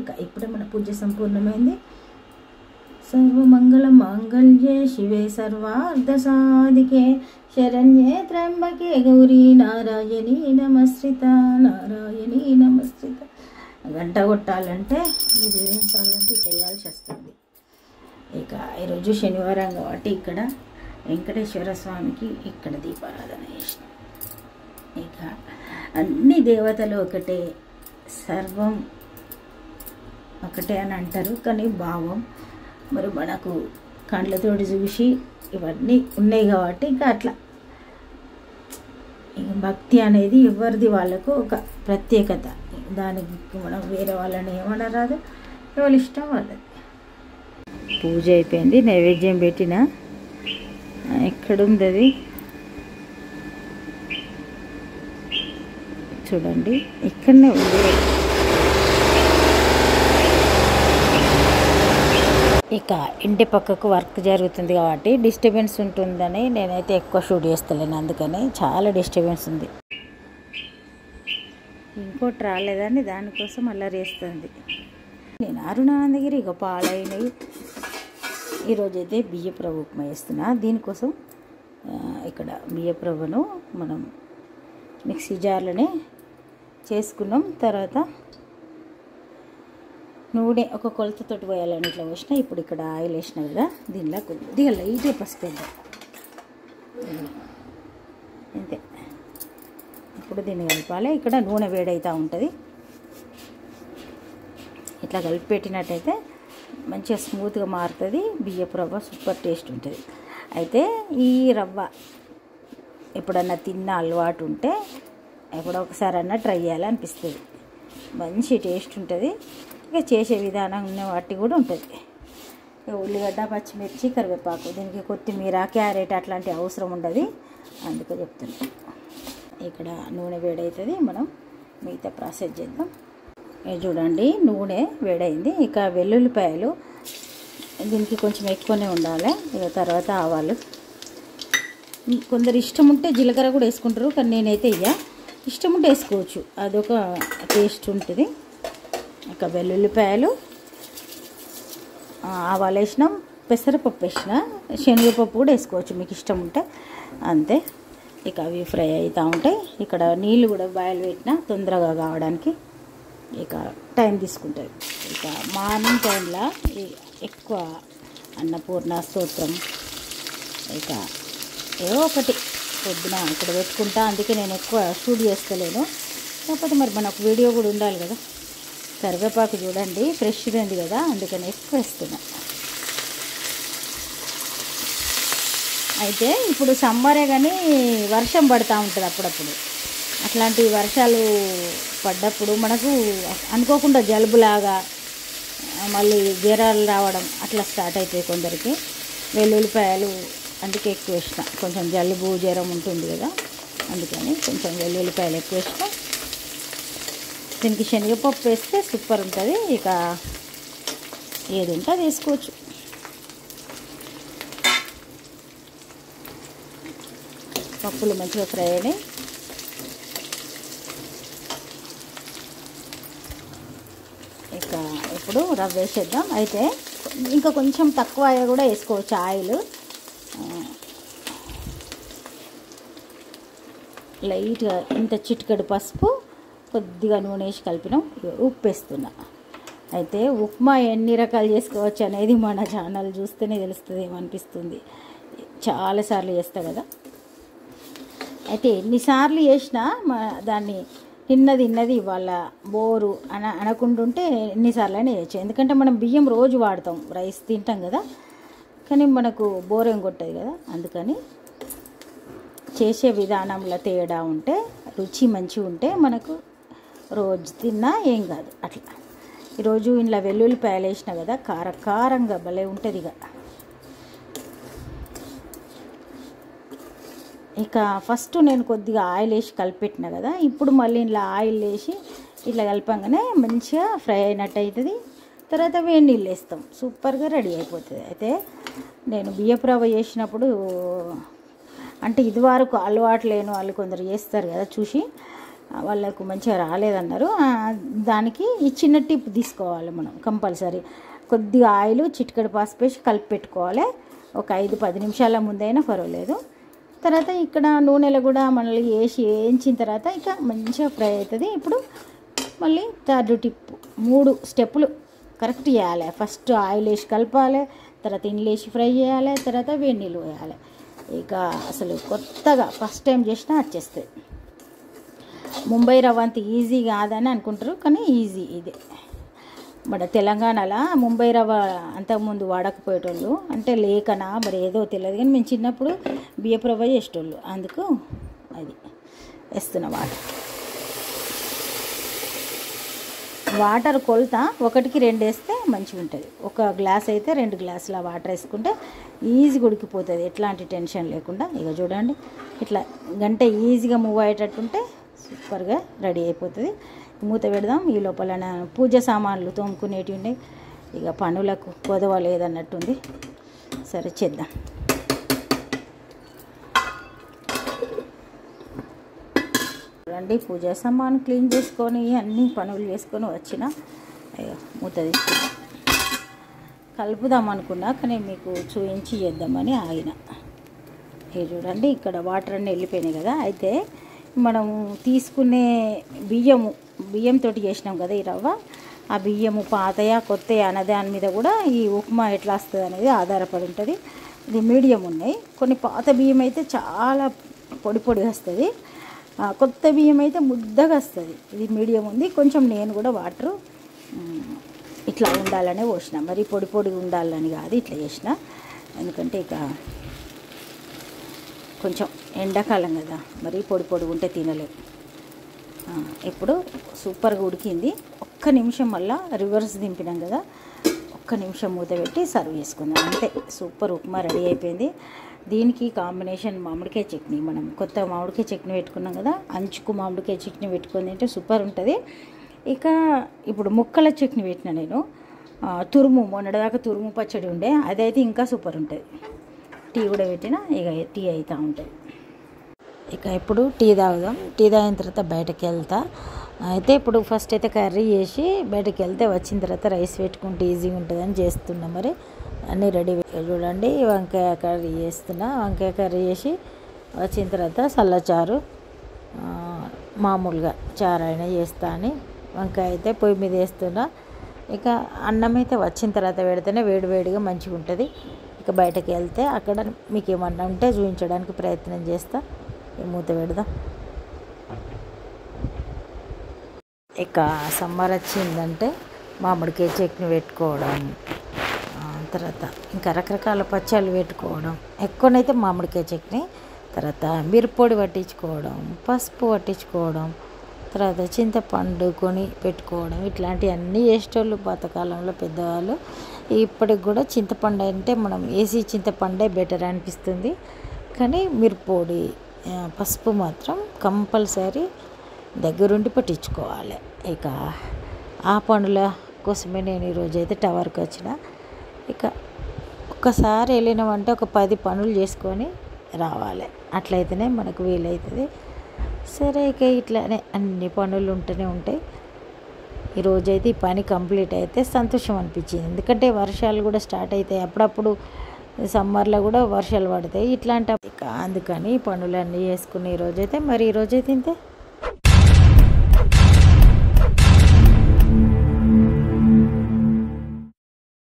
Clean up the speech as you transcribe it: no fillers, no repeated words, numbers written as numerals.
ఇక ఇప్పుడే మన పూజ సంపూర్ణమైంది. సర్వమంగళ మాంగళ్యే శివే సర్వార్థ సాధికే శరణ్యే త్ర్యంబకే గౌరీ నారాయణీ నమస్కృత నారాయణీ నమస్కృత. గంట కొట్టాలంటే ఇది చాలంటే చేయాల్సి వస్తుంది. ఇక ఈరోజు శనివారం కాబట్టి ఇక్కడ వెంకటేశ్వర స్వామికి ఇక్కడ దీపారాధన చేసినాం. ఇక అన్ని దేవతలు ఒకటే, సర్వం ఒకటే అని అంటారు, కానీ భావం మరి మనకు కండ్లతోటి చూసి ఇవన్నీ ఉన్నాయి కాబట్టి ఇంకా అట్లా ఇక భక్తి అనేది ఎవరిది వాళ్ళకు ఒక ప్రత్యేకత. దానికి మనం వేరే వాళ్ళని ఏమనరాదు, ఎవరి ఇష్టం వాళ్ళది. పూజ అయిపోయింది, నైవేద్యం పెట్టిన. ఎక్కడుంది అది చూడండి, ఇక్కడనే ఉంది. ఇక ఇంటి పక్కకు వర్క్ జరుగుతుంది కాబట్టి డిస్టర్బెన్స్ ఉంటుందని నేనైతే ఎక్కువ షూట్ చేస్తలేను, అందుకని చాలా డిస్టర్బెన్స్ ఉంది. ఇంకోటి రాలేదని దానికోసం అల్లరి వేస్తుంది. నేను అరుణానందగిరి ఇక పాలైనవి. ఈరోజైతే బియ్యపు రవ్వ ఉప్మా వేస్తున్నా. దీనికోసం ఇక్కడ బియ్యపు రవ్వను మనం మిక్సీ జార్లోనే చేసుకున్నాం. తర్వాత నూనె ఒక కొలతతోటి పోయాలని ఇట్లా పోసిన. ఇప్పుడు ఇక్కడ ఆయిల్ వేసిన కదా, దీనిలో కొద్దిగా లైట్గా పసుపు వేద్దాం అంతే. ఇప్పుడు దీన్ని కలపాలి. ఇక్కడ నూనె వేడవుతూ ఉంటుంది. ఇట్లా కలిపి పెట్టినట్టయితే మంచిగా స్మూత్గా మారుతుంది. బియ్యపు రవ్వ సూపర్ టేస్ట్ ఉంటుంది. అయితే ఈ రవ్వ ఎప్పుడన్నా తిన్న అలవాటు ఉంటే ఎప్పుడో ఒకసారన్నా ట్రై చేయాలనిపిస్తుంది. మంచి టేస్ట్ ఉంటుంది. ఇక చేసే విధానం ఉన్న వాటి కూడా ఉంటుంది. ఉల్లిగడ్డ, పచ్చిమిర్చి, కరివేపాకు, దీనికి కొత్తిమీర, క్యారెట్ అట్లాంటి అవసరం ఉండదు, అందుకే చెప్తున్నాను. ఇక్కడ నూనె వేడవుతుంది, మనం మిగతా ప్రాసెస్ చేద్దాం. చూడండి నూనె వేడైంది. ఇక వెల్లుల్లిపాయలు దీనికి కొంచెం ఎక్కువనే ఉండాలి. ఇక తర్వాత ఆవాలు, కొందరు ఇష్టం ఉంటే జీలకర్ర కూడా వేసుకుంటారు, కానీ నేనైతే ఇష్టం ఉంటే వేసుకోవచ్చు, అదొక టేస్ట్ ఉంటుంది. ఇక వెల్లుల్లిపాయలు, ఆవాలు వేసినాం, పెసరపప్పు వేసిన, శనగపప్పు కూడా వేసుకోవచ్చు మీకు ఇష్టం ఉంటే, అంతే. ఇక అవి ఫ్రై అవుతూ ఉంటాయి. ఇక్కడ నీళ్ళు కూడా బాయిల్ పెట్టినా తొందరగా కావడానికి ఇక టైం తీసుకుంటుంది. ఇక మార్నింగ్ టైంలో ఎక్కువ అన్నపూర్ణ స్తోత్రం ఇక ఏదో ఒకటి పొద్దున ఇక్కడ పెట్టుకుంటా, అందుకే నేను ఎక్కువ షూట్ చేస్తలేను. కాకపోతే మరి మనకు వీడియో కూడా ఉండాలి కదా. కరివేపాకు చూడండి ఫ్రెష్గా ఉంది కదా, అందుకని ఎక్కువ వేస్తున్నా. అయితే ఇప్పుడు సమ్మరే కానీ వర్షం పడుతూ ఉంటుంది అప్పుడప్పుడు. అట్లాంటి వర్షాలు పడ్డప్పుడు మనకు అనుకోకుండా జలుబులాగా మళ్ళీ జ్వరాలు రావడం అట్లా స్టార్ట్ అవుతాయి కొందరికి. వెల్లుల్లిపాయలు అందుకే ఎక్కువ వేసిన, కొంచెం జలుబు జ్వరం ఉంటుంది కదా, అందుకని కొంచెం వెల్లుల్లిపాయలు ఎక్కువ వేసిన. దీనికి శనగపప్పు వేస్తే సూపర్ ఉంటుంది. ఇక ఏది ఉంటే అది వేసుకోవచ్చు. పప్పులు మంచిగా ఫ్రై అయినాయి. ఇక ఇప్పుడు రవ్వ వేసేద్దాం. అయితే ఇంకా కొంచెం తక్కువ కూడా వేసుకోవచ్చు ఆయిల్. లైట్గా ఇంత చిటికెడు పసుపు, కొద్దిగా నూనె వేసి కలిపినాం. ఉప్పు వేస్తున్నా. అయితే ఉప్మా ఎన్ని రకాలు చేసుకోవచ్చు అనేది మన ఛానల్ చూస్తేనే తెలుస్తుంది, ఏమనిపిస్తుంది. చాలాసార్లు చేస్తా కదా. అయితే ఎన్నిసార్లు చేసినా దాన్ని తిన్నది ఇవాళ బోరు అనకుంటుంటే ఎన్నిసార్లు అయినా చేయొచ్చు. ఎందుకంటే మనం బియ్యం రోజు వాడతాం, రైస్ తింటాం కదా, కానీ మనకు బోర్ ఏం కొట్టదు కదా. అందుకని చేసే విధానంలో తేడా ఉంటే, రుచి మంచిగా ఉంటే మనకు రోజు తిన్నా ఏం కాదు. అట్లా ఈరోజు ఇంట్లో వెల్లుల్లిపాయలు వేసిన కదా, కారంగా భలే ఉంటుంది. ఇక ఫస్ట్ నేను కొద్దిగా ఆయిల్ వేసి కలిపెట్టిన కదా, ఇప్పుడు మళ్ళీ ఇలా ఆయిల్ వేసి ఇట్లా కలపంగానే మంచిగా ఫ్రై అయినట్టు అవుతుంది. తర్వాత వేడి నీళ్ళు వేస్తాం, సూపర్గా రెడీ అయిపోతుంది. అయితే నేను బియ్యపు రవ్వ చేసినప్పుడు అంటే ఇదివరకు అలవాటు లేని వాళ్ళు కొందరు చేస్తారు కదా చూసి, వాళ్ళకు మంచిగా రాలేదన్నారు. దానికి ఈ చిన్న టిప్ తీసుకోవాలి మనం కంపల్సరీ. కొద్దిగా ఆయిల్, చిటికెడు పసుపు వేసి కలిపి పెట్టుకోవాలి. ఒక 5-10 నిమిషాల ముందైనా పర్వాలేదు. తర్వాత ఇక్కడ నూనెలో కూడా మళ్ళీ వేయించిన తర్వాత ఇక మంచిగా ఫ్రై అవుతుంది. ఇప్పుడు మళ్ళీ థర్డ్ టిప్, 3 స్టెప్పులు కరెక్ట్ చేయాలి. ఫస్ట్ ఆయిల్ వేసి కలపాలి, తర్వాత ఇండ్లు వేసి ఫ్రై చేయాలి, తర్వాత వేడి నీళ్ళు వేయాలి. ఇక అసలు కొత్తగా ఫస్ట్ టైం చేసినా వచ్చేస్తుంది. ముంబై రవ్వ అంత ఈజీ కాదని అనుకుంటారు, కానీ ఈజీ ఇదే. మన తెలంగాణలో ముంబై రవ్వ అంతకుముందు వాడకపోయేటోళ్ళు, అంటే లేకనా మరి ఏదో తెలియదు, కానీ మేము చిన్నప్పుడు బియ్యపు రవ్వ చేసేటోళ్ళు. అందుకు అది వేస్తున్న వాటర్ కొలత 1కి 2 వేస్తే మంచిగా ఉంటుంది. 1 గ్లాస్ అయితే 2 గ్లాసుల వాటర్ వేసుకుంటే ఈజీగా ఉడికిపోతుంది, ఎట్లాంటి టెన్షన్ లేకుండా. ఇక చూడండి, ఇట్లా గంట ఈజీగా మూవ్ అయ్యేటట్టుంటే సూపర్గా రెడీ అయిపోతుంది. మూత పెడదాం. ఈ లోపల పూజ సామాన్లు తోముకునేటివి ఉన్నాయి. ఇక పనులకు కొదవ లేదన్నట్టుంది. సరే చేద్దాం. చూడండి, పూజ సామాన్ క్లీన్ చేసుకొని అన్ని పనులు చేసుకొని వచ్చిన మూత తీసుకుందాం. కలుపుదాం అనుకున్నా, కానీ మీకు చూపించి చేద్దామని ఆగిన. ఇది చూడండి, ఇక్కడ వాటర్ అన్నీ వెళ్ళిపోయినాయి కదా. అయితే మనం తీసుకునే బియ్యంతో చేసినాం కదా ఈ రవ్వ, ఆ బియ్యము పాతయా కొత్తయా అనే దాని మీద కూడా ఈ ఉప్మా ఎట్లా వస్తుంది అనేది ఆధారపడి ఉంటుంది. ఇది మీడియం ఉన్నాయి. కొన్ని పాత బియ్యం అయితే చాలా పొడిగా వస్తుంది, కొత్త బియ్యం అయితే ముద్దగా వస్తుంది. ఇది మీడియం ఉంది. కొంచెం నేను కూడా వాటరు ఇట్లా ఉండాలనే పోసిన, మరి పొడిగా ఉండాలని కాదు, ఇట్లా చేసిన. ఎందుకంటే ఇక కొంచెం ఎండాకాలం కదా, మరి పొడి ఉంటే తినలేము. ఇప్పుడు సూపర్గా ఉడికింది. 1 నిమిషం మళ్ళీ రివర్స్ దింపినాం కదా, 1 నిమిషం మూత పెట్టి సర్వ్ చేసుకుందాం. అంతే, సూపర్ ఉప్మా రెడీ అయిపోయింది. దీనికి కాంబినేషన్ మామిడికాయ చట్నీ. మనం కొత్త మామిడికాయ చట్నీ పెట్టుకున్నాం కదా, అంచుకు మామిడికాయ చట్నీ పెట్టుకొని తింటే సూపర్ ఉంటుంది. ఇక ఇప్పుడు ముక్కల చట్నీ పెట్టిన నేను, మొన్నటిదాకా తురుము పచ్చడి ఉండే, అదైతే ఇంకా సూపర్ ఉంటుంది. టీ కూడా పెట్టిన, ఇక టీ అవుతూ ఉంటుంది. ఇక ఇప్పుడు టీ తాగుదాం. టీ తాగిన తర్వాత బయటకు వెళ్తా. అయితే ఇప్పుడు ఫస్ట్ అయితే కర్రీ చేసి బయటకు వెళ్తే, వచ్చిన తర్వాత రైస్ పెట్టుకుంటే ఈజీగా ఉంటుందని చేస్తున్నా. మరి అన్నీ రెడీ. చూడండి, వంకాయ కర్రీ చేస్తున్నా. వంకాయ కర్రీ చేసి వచ్చిన తర్వాత చల్లచారు, మామూలుగా చారు అయినా చేస్తా అని వంకాయ అయితే పొయ్యి మీద వేస్తున్నా. ఇక అన్నం అయితే వచ్చిన తర్వాత పెడితేనే వేడిగా మంచిగా ఉంటుంది. ఇక బయటకు వెళ్తే అక్కడ మీకు ఏమన్నా ఉంటే చూపించడానికి ప్రయత్నం చేస్తా. మూత పెడదాం. ఇక సమ్మర్ వచ్చిందంటే మామిడికాయ చట్నీ పెట్టుకోవడం, తర్వాత ఇంకా రకరకాల పచ్చళ్ళు పెట్టుకోవడం. ఎక్కువనైతే మామిడికాయ చట్నీ, తర్వాత మిరప్పొడి పట్టించుకోవడం, పసుపు పట్టించుకోవడం, తర్వాత చింతపండు కొని పెట్టుకోవడం. ఇట్లాంటివన్నీ చేసేటోళ్ళు పాతకాలంలో పెద్దవాళ్ళు. ఇప్పటికి కూడా చింతపండు అంటే మనం వేసి చింతపండే బెటర్ అనిపిస్తుంది, కానీ మిరప్పొడి, పసుపు మాత్రం కంపల్సరీ దగ్గరుండి పట్టించుకోవాలి. ఇక ఆ పనుల కోసమే నేను ఈరోజు అయితే టవర్కి వచ్చిన. ఇక ఒక్కసారి వెళ్ళినామంటే ఒక 10 పనులు చేసుకొని రావాలి, అట్లయితేనే మనకు వీలవుతుంది. సరే, ఇక ఇట్లానే అన్ని పనులు ఉంటూనే ఉంటాయి. ఈరోజైతే ఈ పని కంప్లీట్ అయితే సంతోషం అనిపించింది. ఎందుకంటే వర్షాలు కూడా స్టార్ట్ అవుతాయి, అప్పుడప్పుడు సమ్మర్లో కూడా వర్షాలు పడతాయి ఇట్లాంటి. అందుకని పనులన్నీ చేసుకుని ఈరోజైతే ఇంతే.